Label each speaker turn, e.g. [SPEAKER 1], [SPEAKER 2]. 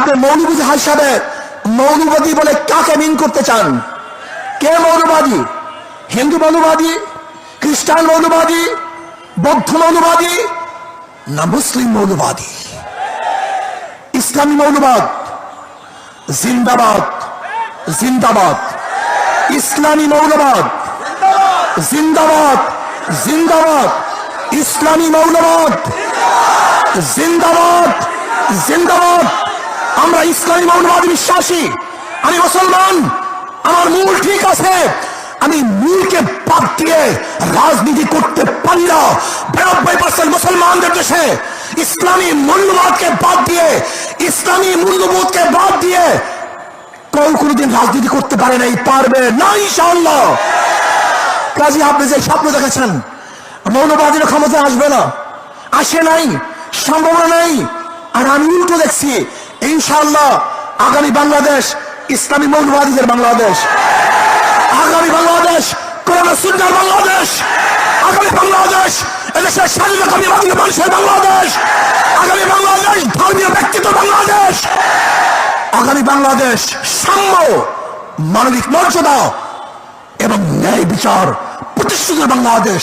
[SPEAKER 1] আপনি মৌলবাদী হিসাবে মৌলবাদী বলে কাকে মিন করতে চান? কে মৌলবাদী? হিন্দু মৌলবাদী, খ্রিস্টান মৌলবাদী, বৌদ্ধ মৌলবাদী, না মুসলিম মৌলবাদী? ইসলামী মৌলবাদ জিন্দাবাদ, জিন্দাবাদ। ইসলামী মৌলবাদ জিন্দাবাদ, জিন্দাবাদ। ইসলামী মৌলবাদ জিন্দাবাদ, জিন্দাবাদ। আমরা ইসলামী মৌলবাদী বিশ্বাসী। আমি মুসলমান, আমার মূল ঠিক আছে। আমি মূলকে বাদ দিয়ে রাজনীতি করতে পারি না। 92% মুসলমানদের দেশে ইসলামী মূল্যবোধকে বাদ দিয়ে, ইসলামী মূল্যবোধকে বাদ দিয়ে কেউ কোনোদিন রাজনীতি করতে পারে নাই, পারবে না ইনশাআল্লাহ। কাজে আপনি যে স্বপ্ন দেখেছেন মৌলবাদীর ক্ষমতায় আসবে না, আসে নাই, সম্ভাবনা নেই। আর আমি উল্টো দেখছি ইনশাআল্লাহ আগামী বাংলাদেশ ইসলামী মৌলবাদীদের বাংলাদেশ, আগামী বাংলাদেশ কোরআন সুন্নাহর বাংলাদেশ, আগামী বাংলাদেশ এদেশের স্বাধীনতাকামী মানুষের বাংলাদেশ, আগামী বাংলাদেশ ধর্মীয় ব্যক্তিত্ব বাংলাদেশ, আগামী বাংলাদেশ সাম্য, মানবিক মর্যাদা এবং ন্যায় বিচার প্রতিষ্ঠিত বাংলাদেশ।